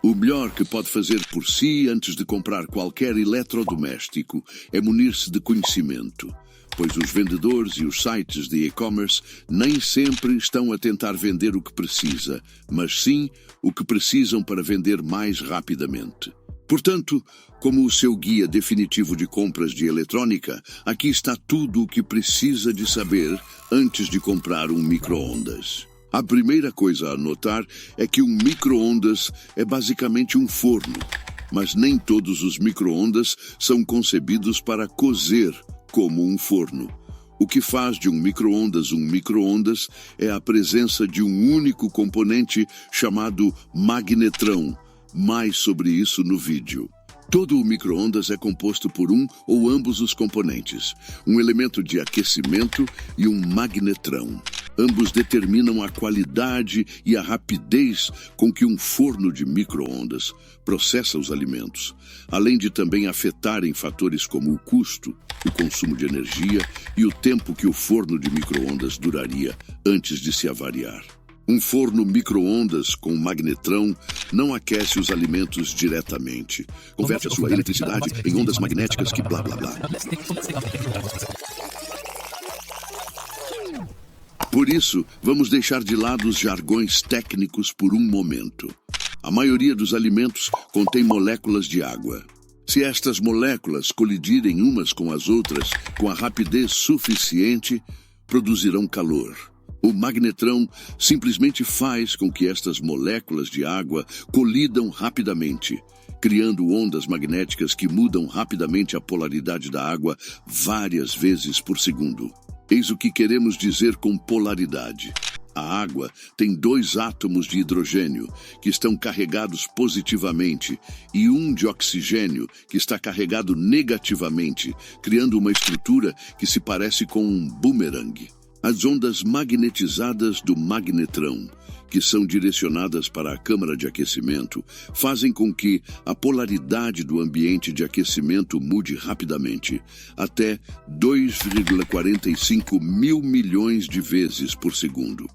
O melhor que pode fazer por si antes de comprar qualquer eletrodoméstico é munir-se de conhecimento, pois os vendedores e os sites de e-commerce nem sempre estão a tentar vender o que precisa, mas sim o que precisam para vender mais rapidamente. Portanto, como o seu guia definitivo de compras de eletrônica, aqui está tudo o que precisa de saber antes de comprar um micro-ondas. A primeira coisa a notar é que um micro-ondas é basicamente um forno, mas nem todos os micro-ondas são concebidos para cozer como um forno. O que faz de um micro-ondas é a presença de um único componente chamado magnetrão. Mais sobre isso no vídeo. Todo o micro-ondas é composto por um ou ambos os componentes, um elemento de aquecimento e um magnetrão. Ambos determinam a qualidade e a rapidez com que um forno de micro-ondas processa os alimentos, além de também afetarem fatores como o custo, o consumo de energia e o tempo que o forno de micro-ondas duraria antes de se avariar. Um forno micro-ondas com magnetrão não aquece os alimentos diretamente. Converte a sua eletricidade em ondas magnéticas que blá blá blá. Por isso, vamos deixar de lado os jargões técnicos por um momento. A maioria dos alimentos contém moléculas de água. Se estas moléculas colidirem umas com as outras com a rapidez suficiente, produzirão calor. O magnetrão simplesmente faz com que estas moléculas de água colidam rapidamente, criando ondas magnéticas que mudam rapidamente a polaridade da água várias vezes por segundo. Eis o que queremos dizer com polaridade. A água tem 2 átomos de hidrogênio que estão carregados positivamente e um de oxigênio que está carregado negativamente, criando uma estrutura que se parece com um bumerangue. As ondas magnetizadas do magnetrão, que são direcionadas para a câmara de aquecimento, fazem com que a polaridade do ambiente de aquecimento mude rapidamente, até 2,45 mil milhões de vezes por segundo.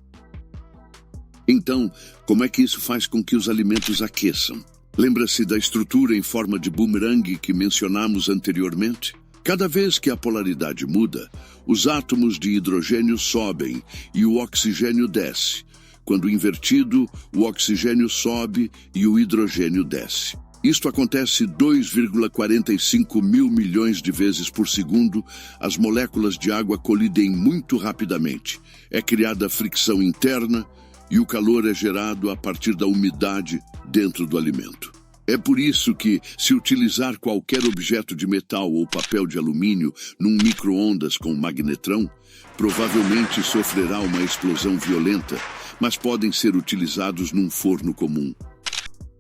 Então, como é que isso faz com que os alimentos aqueçam? Lembra-se da estrutura em forma de bumerangue que mencionamos anteriormente? Cada vez que a polaridade muda, os átomos de hidrogênio sobem e o oxigênio desce. Quando invertido, o oxigênio sobe e o hidrogênio desce. Isto acontece 2,45 mil milhões de vezes por segundo. As moléculas de água colidem muito rapidamente. É criada fricção interna e o calor é gerado a partir da umidade dentro do alimento. É por isso que, se utilizar qualquer objeto de metal ou papel de alumínio num micro-ondas com magnetrão, provavelmente sofrerá uma explosão violenta, mas podem ser utilizados num forno comum.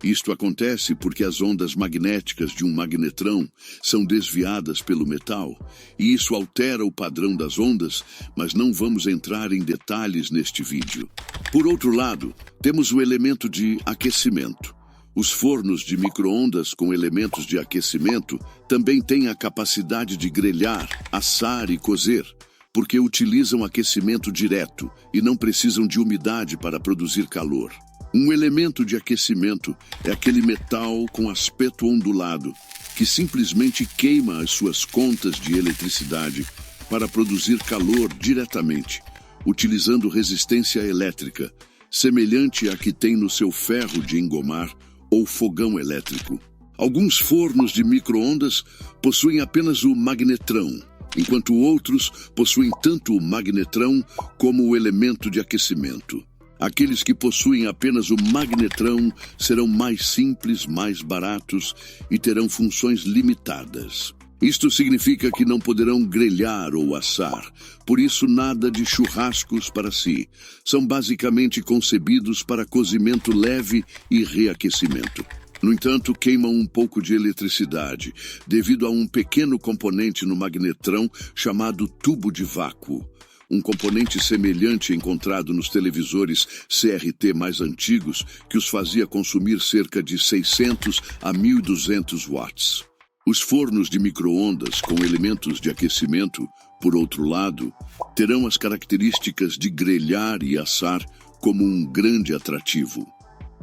Isto acontece porque as ondas magnéticas de um magnetrão são desviadas pelo metal, e isso altera o padrão das ondas, mas não vamos entrar em detalhes neste vídeo. Por outro lado, temos o elemento de aquecimento. Os fornos de micro-ondas com elementos de aquecimento também têm a capacidade de grelhar, assar e cozer, porque utilizam aquecimento direto e não precisam de umidade para produzir calor. Um elemento de aquecimento é aquele metal com aspecto ondulado, que simplesmente queima as suas contas de eletricidade para produzir calor diretamente, utilizando resistência elétrica, semelhante à que tem no seu ferro de engomar ou fogão elétrico. Alguns fornos de micro-ondas possuem apenas o magnetrão, enquanto outros possuem tanto o magnetrão como o elemento de aquecimento. Aqueles que possuem apenas o magnetrão serão mais simples, mais baratos e terão funções limitadas. Isto significa que não poderão grelhar ou assar, por isso nada de churrascos para si. São basicamente concebidos para cozimento leve e reaquecimento. No entanto, queimam um pouco de eletricidade, devido a um pequeno componente no magnetrão chamado tubo de vácuo. Um componente semelhante encontrado nos televisores CRT mais antigos, que os fazia consumir cerca de 600 a 1.200 watts. Os fornos de micro-ondas com elementos de aquecimento, por outro lado, terão as características de grelhar e assar como um grande atrativo.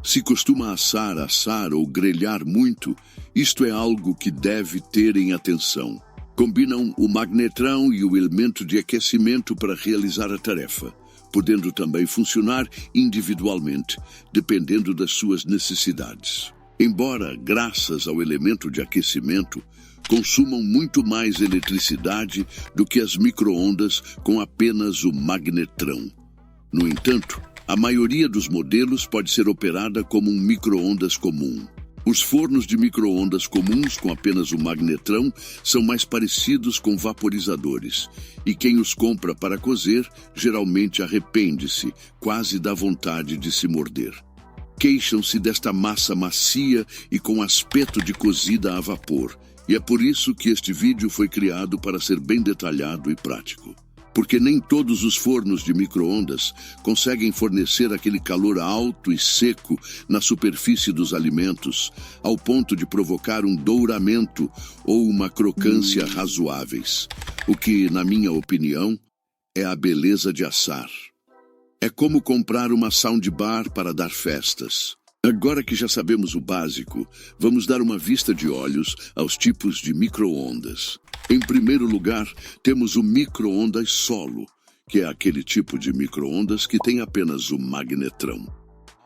Se costuma assar ou grelhar muito, isto é algo que deve ter em atenção. Combinam o magnetrão e o elemento de aquecimento para realizar a tarefa, podendo também funcionar individualmente, dependendo das suas necessidades. Embora, graças ao elemento de aquecimento, consumam muito mais eletricidade do que as micro-ondas com apenas o magnetrão. No entanto, a maioria dos modelos pode ser operada como um micro-ondas comum. Os fornos de micro-ondas comuns com apenas o magnetrão são mais parecidos com vaporizadores, e quem os compra para cozer geralmente arrepende-se, quase dá vontade de se morder. Queixam-se desta massa macia e com aspecto de cozida a vapor, e é por isso que este vídeo foi criado para ser bem detalhado e prático. Porque nem todos os fornos de micro-ondas conseguem fornecer aquele calor alto e seco na superfície dos alimentos, ao ponto de provocar um douramento ou uma crocância razoáveis, o que, na minha opinião, é a beleza de assar. É como comprar uma soundbar para dar festas. Agora que já sabemos o básico, vamos dar uma vista de olhos aos tipos de micro-ondas. Em primeiro lugar, temos o micro-ondas solo, que é aquele tipo de micro-ondas que tem apenas o magnetrão.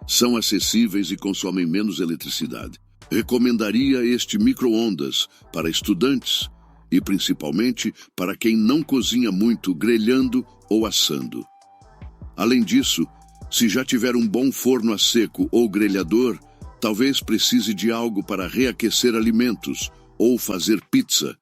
São acessíveis e consomem menos eletricidade. Recomendaria este micro-ondas para estudantes e principalmente para quem não cozinha muito grelhando ou assando. Além disso, se já tiver um bom forno a seco ou grelhador, talvez precise de algo para reaquecer alimentos ou fazer pizza.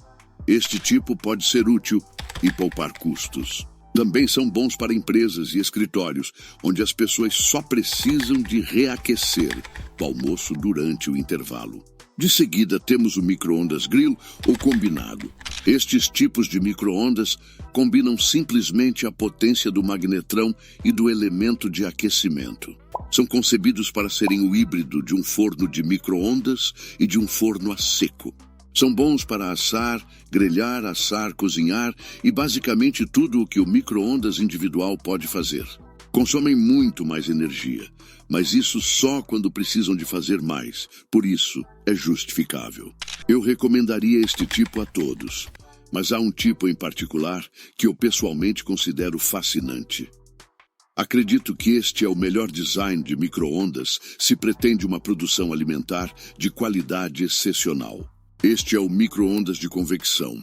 Este tipo pode ser útil e poupar custos. Também são bons para empresas e escritórios, onde as pessoas só precisam de reaquecer o almoço durante o intervalo. De seguida, temos o micro-ondas grill ou combinado. Estes tipos de micro-ondas combinam simplesmente a potência do magnetrão e do elemento de aquecimento. São concebidos para serem o híbrido de um forno de micro-ondas e de um forno a seco. São bons para assar, grelhar, assar, cozinhar e basicamente tudo o que o micro-ondas individual pode fazer. Consomem muito mais energia, mas isso só quando precisam de fazer mais, por isso é justificável. Eu recomendaria este tipo a todos, mas há um tipo em particular que eu pessoalmente considero fascinante. Acredito que este é o melhor design de micro-ondas se pretende uma produção alimentar de qualidade excepcional. Este é o micro-ondas de convecção.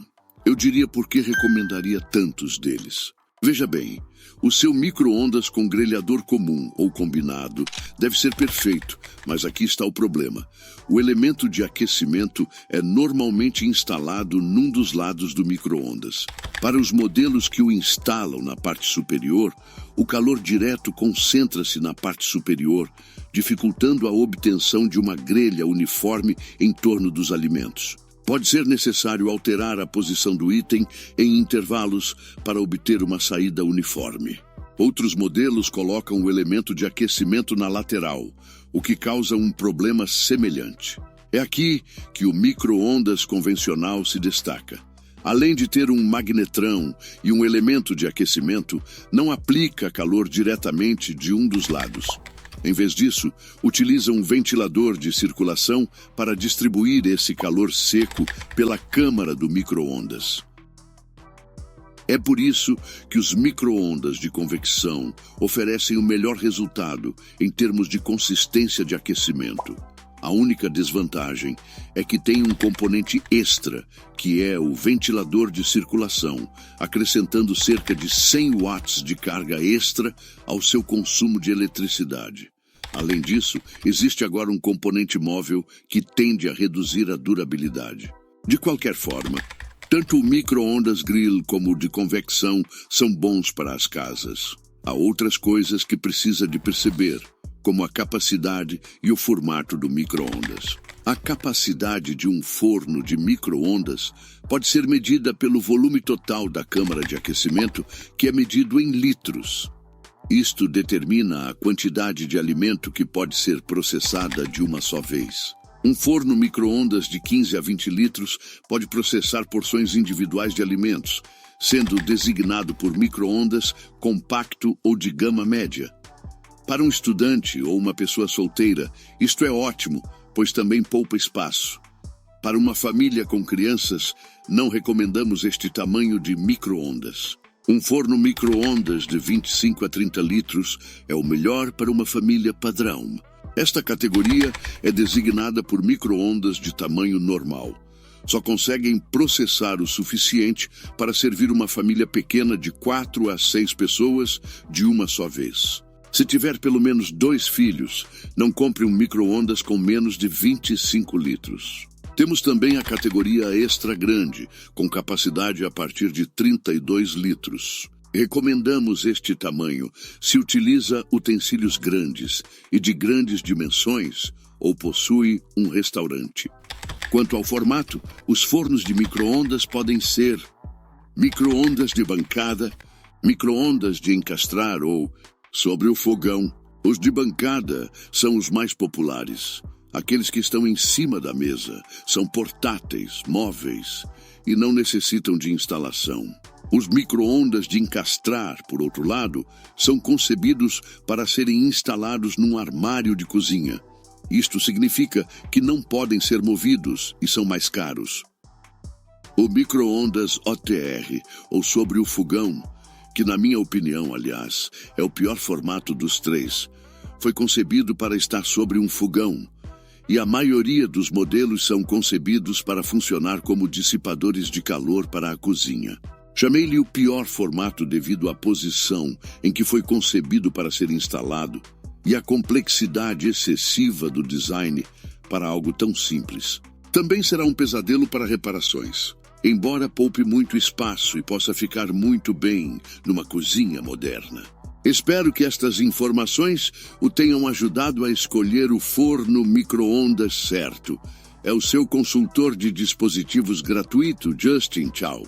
Eu diria por que recomendaria tantos deles. Veja bem, o seu micro-ondas com grelhador comum ou combinado deve ser perfeito, mas aqui está o problema. O elemento de aquecimento é normalmente instalado num dos lados do micro-ondas. Para os modelos que o instalam na parte superior, o calor direto concentra-se na parte superior, dificultando a obtenção de uma grelha uniforme em torno dos alimentos. Pode ser necessário alterar a posição do item em intervalos para obter uma saída uniforme. Outros modelos colocam o elemento de aquecimento na lateral, o que causa um problema semelhante. É aqui que o micro-ondas convencional se destaca. Além de ter um magnetrão e um elemento de aquecimento, não aplica calor diretamente de um dos lados. Em vez disso, utiliza um ventilador de circulação para distribuir esse calor seco pela câmara do micro-ondas. É por isso que os micro-ondas de convecção oferecem o melhor resultado em termos de consistência de aquecimento. A única desvantagem é que tem um componente extra, que é o ventilador de circulação, acrescentando cerca de 100 watts de carga extra ao seu consumo de eletricidade. Além disso, existe agora um componente móvel que tende a reduzir a durabilidade. De qualquer forma, tanto o micro-ondas grill como o de convecção são bons para as casas. Há outras coisas que precisa de perceber, como a capacidade e o formato do micro-ondas. A capacidade de um forno de micro-ondas pode ser medida pelo volume total da câmara de aquecimento, que é medido em litros. Isto determina a quantidade de alimento que pode ser processada de uma só vez. Um forno micro-ondas de 15 a 20 litros pode processar porções individuais de alimentos, sendo designado por micro-ondas compacto ou de gama média. Para um estudante ou uma pessoa solteira, isto é ótimo, pois também poupa espaço. Para uma família com crianças, não recomendamos este tamanho de micro-ondas. Um forno micro-ondas de 25 a 30 litros é o melhor para uma família padrão. Esta categoria é designada por micro-ondas de tamanho normal. Só conseguem processar o suficiente para servir uma família pequena de 4 a 6 pessoas de uma só vez. Se tiver pelo menos 2 filhos, não compre um micro-ondas com menos de 25 litros. Temos também a categoria extra grande, com capacidade a partir de 32 litros. Recomendamos este tamanho se utiliza utensílios grandes e de grandes dimensões ou possui um restaurante. Quanto ao formato, os fornos de micro-ondas podem ser micro-ondas de bancada, micro-ondas de encastrar ou sobre o fogão. Os de bancada são os mais populares. Aqueles que estão em cima da mesa são portáteis, móveis e não necessitam de instalação. Os micro-ondas de encastrar, por outro lado, são concebidos para serem instalados num armário de cozinha. Isto significa que não podem ser movidos e são mais caros. O micro-ondas OTR, ou sobre o fogão, que na minha opinião, aliás, é o pior formato dos 3, foi concebido para estar sobre um fogão, e a maioria dos modelos são concebidos para funcionar como dissipadores de calor para a cozinha. Chamei-lhe o pior formato devido à posição em que foi concebido para ser instalado e à complexidade excessiva do design para algo tão simples. Também será um pesadelo para reparações, embora poupe muito espaço e possa ficar muito bem numa cozinha moderna. Espero que estas informações o tenham ajudado a escolher o forno micro-ondas certo. É o seu consultor de dispositivos gratuito, Justin. Tchau.